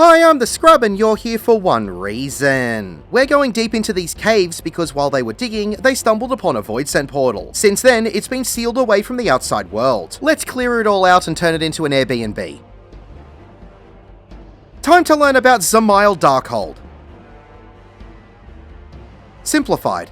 Hi, I'm the Scrub and you're here for one reason. We're going deep into these caves because while they were digging, they stumbled upon a void sent portal. Since then, it's been sealed away from the outside world. Let's clear it all out and turn it into an Airbnb. Time to learn about Dzemael Darkhold. Simplified.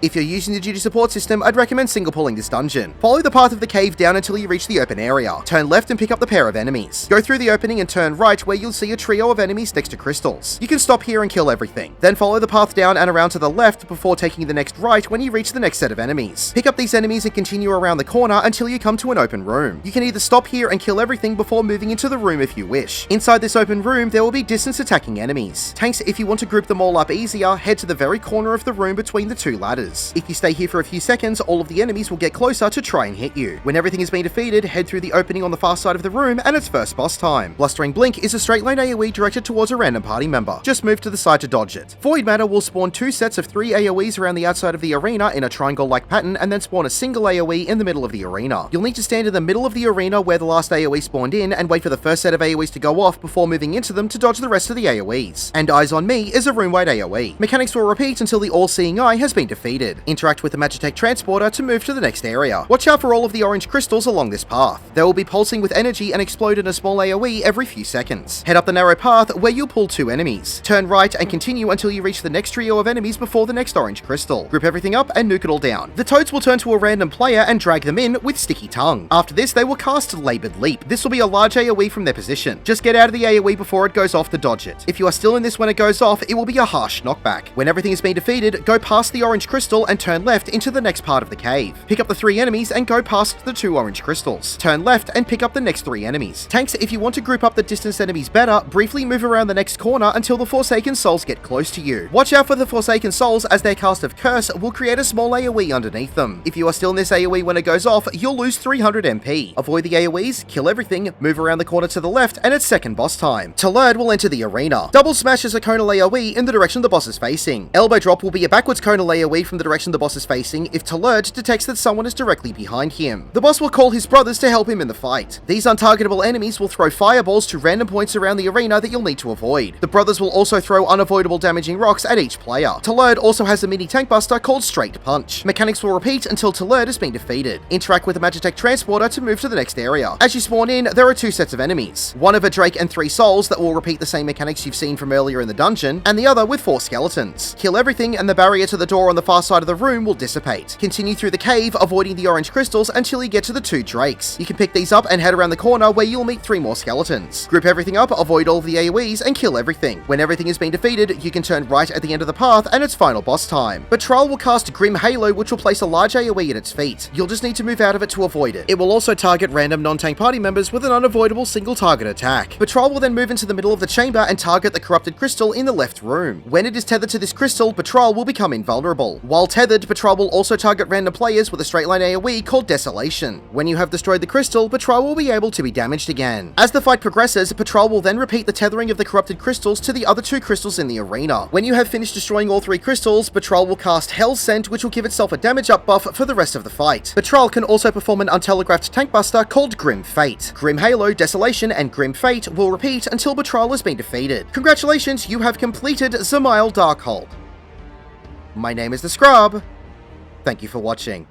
If you're using the duty support system, I'd recommend single pulling this dungeon. Follow the path of the cave down until you reach the open area. Turn left and pick up the pair of enemies. Go through the opening and turn right where you'll see a trio of enemies next to crystals. You can stop here and kill everything. Then follow the path down and around to the left before taking the next right when you reach the next set of enemies. Pick up these enemies and continue around the corner until you come to an open room. You can either stop here and kill everything before moving into the room if you wish. Inside this open room, there will be distance attacking enemies. Tanks, if you want to group them all up easier, head to the very corner of the room between the two ladders. If you stay here for a few seconds, all of the enemies will get closer to try and hit you. When everything has been defeated, head through the opening on the far side of the room and it's first boss time. Blustering Blink is a straight line AoE directed towards a random party member. Just move to the side to dodge it. Void Matter will spawn two sets of 3 AoEs around the outside of the arena in a triangle-like pattern and then spawn a single AoE in the middle of the arena. You'll need to stand in the middle of the arena where the last AoE spawned in and wait for the first set of AoEs to go off before moving into them to dodge the rest of the AoEs. And Eyes on Me is a room-wide AoE. Mechanics will repeat until the All-Seeing Eye has been defeated. Interact with the Magitech Transporter to move to the next area. Watch out for all of the orange crystals along this path. They will be pulsing with energy and explode in a small AoE every few seconds. Head up the narrow path where you'll pull 2 enemies. Turn right and continue until you reach the next trio of enemies before the next orange crystal. Group everything up and nuke it all down. The toads will turn to a random player and drag them in with Sticky Tongue. After this, they will cast Labored Leap. This will be a large AoE from their position. Just get out of the AoE before it goes off to dodge it. If you are still in this when it goes off, it will be a harsh knockback. When everything has been defeated, go past the orange crystal and turn left into the next part of the cave. Pick up the 3 enemies and go past the 2 orange crystals. Turn left and pick up the next 3 enemies. Tanks, if you want to group up the distance enemies better, briefly move around the next corner until the Forsaken Souls get close to you. Watch out for the Forsaken Souls as their cast of Curse will create a small AoE underneath them. If you are still in this AoE when it goes off, you'll lose 300 MP. Avoid the AoEs, kill everything, move around the corner to the left, and it's second boss time. Talerd will enter the arena. Double Smash is a conal AoE in the direction the boss is facing. Elbow Drop will be a backwards conal AoE from the direction the boss is facing if Talerd detects that someone is directly behind him. The boss will call his brothers to help him in the fight. These untargetable enemies will throw fireballs to random points around the arena that you'll need to avoid. The brothers will also throw unavoidable damaging rocks at each player. Talerd also has a mini tank buster called Straight Punch. Mechanics will repeat until Talerd has been defeated. Interact with the Magitech Transporter to move to the next area. As you spawn in, there are 2 sets of enemies. One of a Drake and 3 souls that will repeat the same mechanics you've seen from earlier in the dungeon, and the other with 4 skeletons. Kill everything and the barrier to the door on the far side of the room will dissipate. Continue through the cave, avoiding the orange crystals until you get to the 2 drakes. You can pick these up and head around the corner where you'll meet 3 more skeletons. Group everything up, avoid all of the AoEs, and kill everything. When everything has been defeated, you can turn right at the end of the path and it's final boss time. Betrayal will cast Grim Halo, which will place a large AoE at its feet. You'll just need to move out of it to avoid it. It will also target random non-tank party members with an unavoidable single target attack. Betrayal will then move into the middle of the chamber and target the corrupted crystal in the left room. When it is tethered to this crystal, Betrayal will become invulnerable. While tethered, Betrayal will also target random players with a straight line AoE called Desolation. When you have destroyed the crystal, Betrayal will be able to be damaged again. As the fight progresses, Betrayal will then repeat the tethering of the corrupted crystals to the other 2 crystals in the arena. When you have finished destroying all 3 crystals, Betrayal will cast Hell's Scent, which will give itself a damage up buff for the rest of the fight. Betrayal can also perform an untelegraphed tank buster called Grim Fate. Grim Halo, Desolation, and Grim Fate will repeat until Betrayal has been defeated. Congratulations, you have completed Dzemael Darkhold. My name is the Scrub. Thank you for watching.